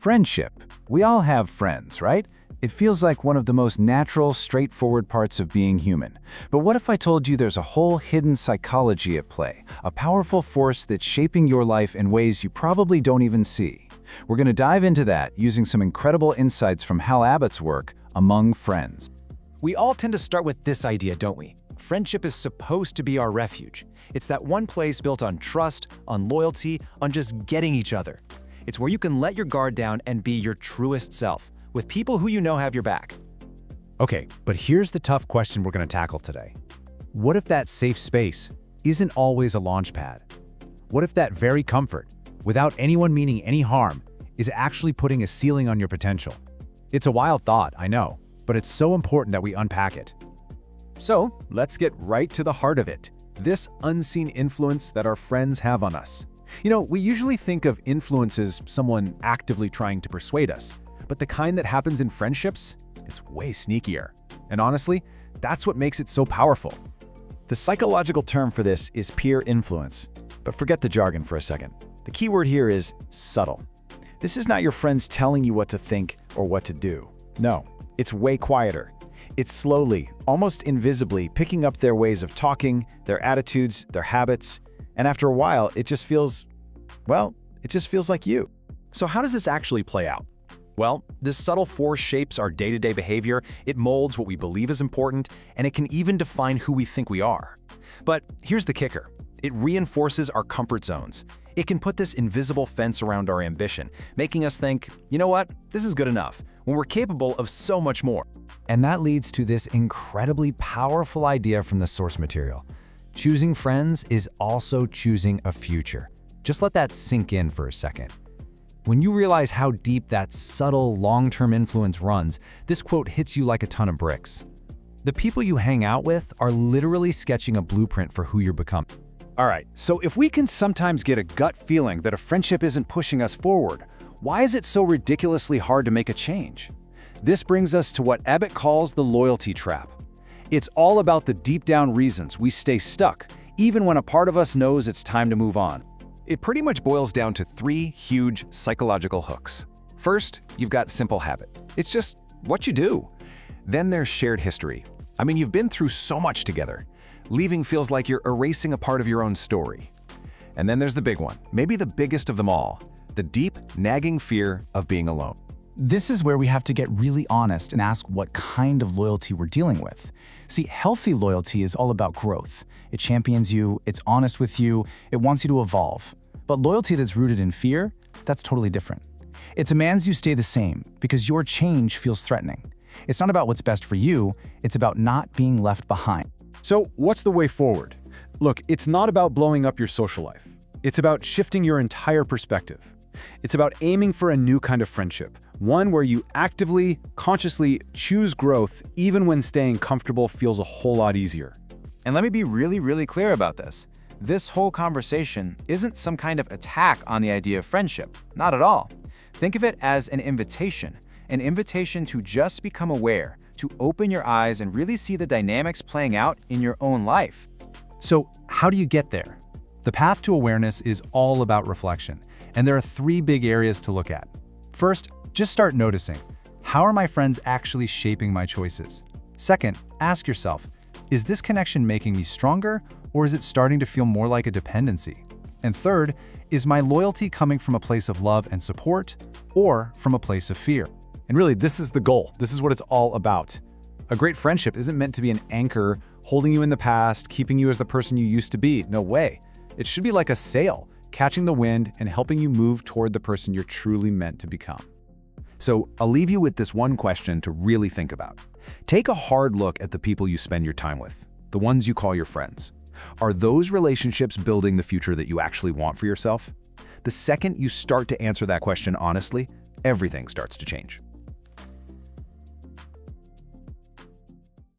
Friendship. We all have friends, right? It feels like one of the most natural, straightforward parts of being human. But what if I told you there's a whole hidden psychology at play, a powerful force that's shaping your life in ways you probably don't even see? We're going to dive into that using some incredible insights from Hal Ebbott's work, Among Friends. We all tend to start with this idea, don't we? Friendship is supposed to be our refuge. It's that one place built on trust, on loyalty, on just getting each other. It's where you can let your guard down and be your truest self, with people who you know have your back. Okay, but here's the tough question we're going to tackle today. What if that safe space isn't always a launch pad? What if that very comfort, without anyone meaning any harm, is actually putting a ceiling on your potential? It's a wild thought, I know, but it's so important that we unpack it. So, let's get right to the heart of it. This unseen influence that our friends have on us. We usually think of influence as someone actively trying to persuade us, but the kind that happens in friendships, it's way sneakier. And honestly, that's what makes it so powerful. The psychological term for this is peer influence. But forget the jargon for a second. The key word here is subtle. This is not your friends telling you what to think or what to do. No, it's way quieter. It's slowly, almost invisibly, picking up their ways of talking, their attitudes, their habits, and after a while, it just feels like you. So how does this actually play out? Well, this subtle force shapes our day-to-day behavior, it molds what we believe is important, and it can even define who we think we are. But here's the kicker. It reinforces our comfort zones. It can put this invisible fence around our ambition, making us think, you know what, this is good enough, when we're capable of so much more. And that leads to this incredibly powerful idea from the source material. Choosing friends is also choosing a future. Just let that sink in for a second. When you realize how deep that subtle, long-term influence runs, this quote hits you like a ton of bricks. The people you hang out with are literally sketching a blueprint for who you're becoming. All right, so if we can sometimes get a gut feeling that a friendship isn't pushing us forward, why is it so ridiculously hard to make a change? This brings us to what Ebbott calls the loyalty trap. It's all about the deep-down reasons we stay stuck, even when a part of us knows it's time to move on. It pretty much boils down to three huge psychological hooks. First, you've got simple habit. It's just what you do. Then there's shared history. You've been through so much together. Leaving feels like you're erasing a part of your own story. And then there's the big one, maybe the biggest of them all, the deep, nagging fear of being alone. This is where we have to get really honest and ask what kind of loyalty we're dealing with. See, healthy loyalty is all about growth. It champions you, it's honest with you, it wants you to evolve. But loyalty that's rooted in fear, that's totally different. It demands you stay the same because your change feels threatening. It's not about what's best for you, it's about not being left behind. So what's the way forward? Look, it's not about blowing up your social life. It's about shifting your entire perspective. It's about aiming for a new kind of friendship, one where you actively, consciously choose growth even when staying comfortable feels a whole lot easier. And let me be really clear about this. This whole conversation isn't some kind of attack on the idea of friendship. Not at all. Think of it as an invitation to just become aware, to open your eyes and really see the dynamics playing out in your own life. So how do you get there? The path to awareness is all about reflection, and there are three big areas to look at. First, just start noticing. How are my friends actually shaping my choices? Second, ask yourself, is this connection making me stronger, or is it starting to feel more like a dependency? And third, is my loyalty coming from a place of love and support, or from a place of fear? And really, this is the goal. This is what it's all about. A great friendship isn't meant to be an anchor holding you in the past, keeping you as the person you used to be. No way. It should be like a sail, catching the wind and helping you move toward the person you're truly meant to become. So I'll leave you with this one question to really think about. Take a hard look at the people you spend your time with, the ones you call your friends. Are those relationships building the future that you actually want for yourself? The second you start to answer that question honestly, everything starts to change.